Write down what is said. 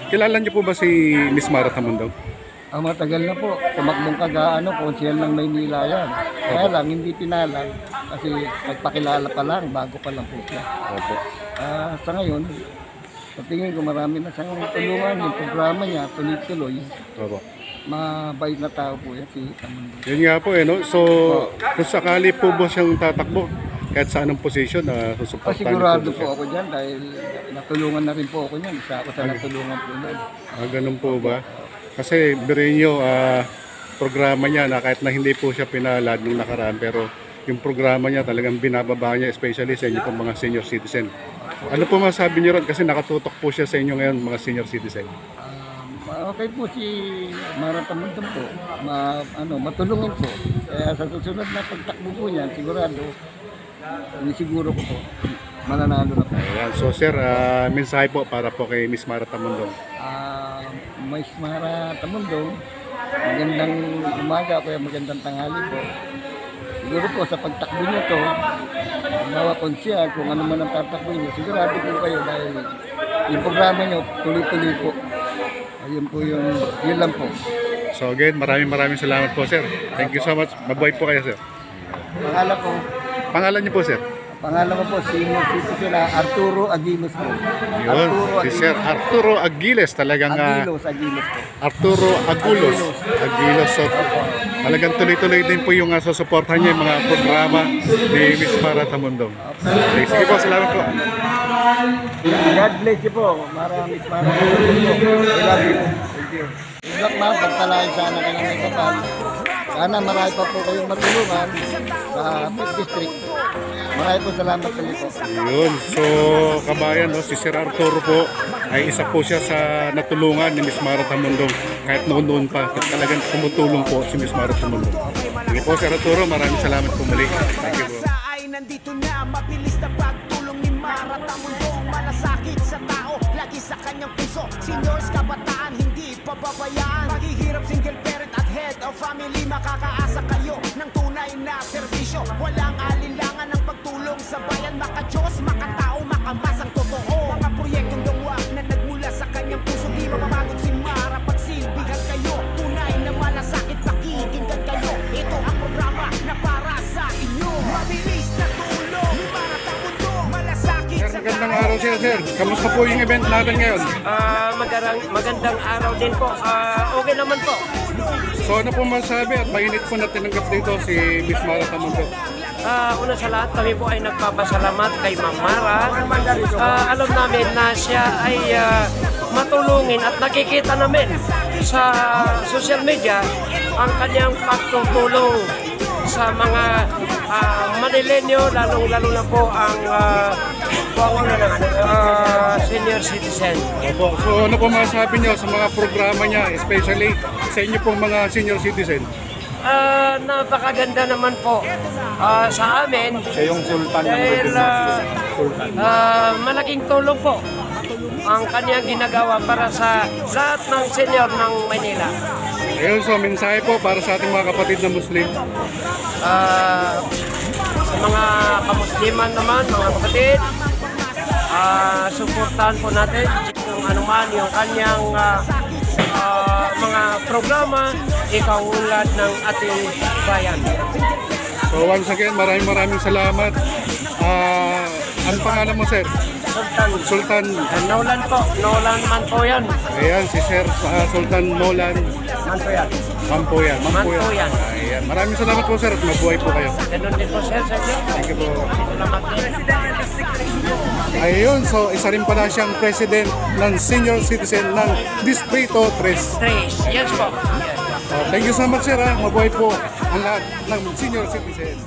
Kilala niyo po ba si Miss Mara Tamundong? Matagal na po. Tumakbong kagaano, konsehal ng Maynila yan. Kaya lang, hindi pinalag. Kasi nagpakilala pa lang, bago pa lang po siya. Opo. Sa ngayon, sa tingin ko marami na siyang tulungan. Yung programa niya, tuloy-tuloy. Opo. Mabait na tao po yan si Tamundong. Yun nga po no? So, kung sakali po ba siyang tatakbo, kahit sa anong posisyon na susuportahan niyo Sigurado po po ako dyan dahil natulungan na rin po ako niyan. Isa ako sa natulungan po niyan. Ganun po ba? Kasi birin nyo, programa niya na kahit na hindi po siya pinalad nung nakaraan, pero yung programa niya talagang binababa niya, especially sa inyo pong mga senior citizen. Ano po masabi niyo ron? Kasi nakatutok po siya sa inyo ngayon, mga senior citizen. Okay po si Mara Tamundong po. Matulungin po. Kaya sa susunod na pagtakbo po niyan, siguro ko po, mananalo na po. Ayan. So sir, mensahe po para po kay Miss Mara Tamundong. Miss Mara Tamundong, magandang umaga, kaya magandang tanghali po. Siguro po sa pagtakbo niyo to, bawa konsyal kung ano man ang tatakbo niyo, sigurado po kayo dahil yung programa niyo tuloy-tuloy po. Ayun po yun lang po. So again, maraming salamat po sir. Thank you so much. Mabuhay po kayo sir. Pangalan ko, Pangalan niyo po sir? pangalan ko po, senior citizen Arturo Aguilos po. Yun, si Sir Arturo Aguiles talagang Aguilos po. Arturo Aguilos. So, talagang tuloy-tuloy din po yung susuportahan niya yung mga programa ni Miss Mara Tamundong. Okay, sige po, salamat po. God bless you po. Miss Mara Tamundong po. I love you. Thank you. Good luck ma'am, pagpalain sana kayo may kapal. Sana marami pa po kayong matulungan sa 5th District. Marami po salamat po po. Yun, so kabayan, si Sir Arturo po ay isa po siya sa natulungan ni Miss Mara Tamundong kahit noon pa. Talagang tumutulong po si Miss Mara Tamundong. Sige po Sir Arturo, maraming salamat po muli. Thank you po. Nandito na mabilis na pagtulong ni Mara Tamundong, malasakit sa tao, lagi sa kanyang puso. Seniors, kabataan, hindi pababayaan. Maghihirap, single parent at head of family, makakaasa kayo ng tunay na serbisyo. Walang alinlangan ng pagtulong sa bayan, maka-Diyos, makatao, makamasang totoo. Mga proyektong gawa na nagmula sa kanyang puso, di mapapagod si Mara, pagsilbihan kayo. Tunay na malasakit, pakikinggan kayo. Ito ang programa na para sa inyo. Mabilis na tulong ni Mara Tamundong, malasakit sa Magandang araw sir. Kamusta po yung event natin ngayon? Magandang araw din po. Okay naman po. So ano po masabi at mainit po na tinanggap dito si Miss Mara Tamundong? Una sa lahat, kami po ay nagpapasalamat kay Ma'am Mara. Alam namin na siya ay matulungin at nakikita namin sa social media ang kanyang pagtutulong sa mga Manilenyo, lalong-lalo na po ang senior citizen. Opo. So ano po masabi niyo sa mga programa niya, especially sa inyo pong mga senior citizen? Napakaganda naman po sa amin. Siya yung sultan dahil malaking tulong po ang kanyang ginagawa para sa lahat ng senior ng Maynila. Ayun, so mensahe po para sa ating mga kapatid na Muslim. Sa mga kamusliman naman, mga kapatid, suportahan po natin kung anuman yung kanyang mga programa, ikaulad ng ating bayan. So once again, maraming salamat. Ang pangalan mo sir? Sultan. Nolan po. Nolan man po yan. Ayan, si Sir Sultan Nolan Mampoyan. Ayan. Maraming salamat po sir at mabuhay po kayo. Ganun din po sir. Thank you po. Salamat din. Ayun, so isa rin pala siyang president ng senior citizen ng Distrito 3. Yes po. Thank you so much sir. Mabuhay po ang lahat ng senior citizen.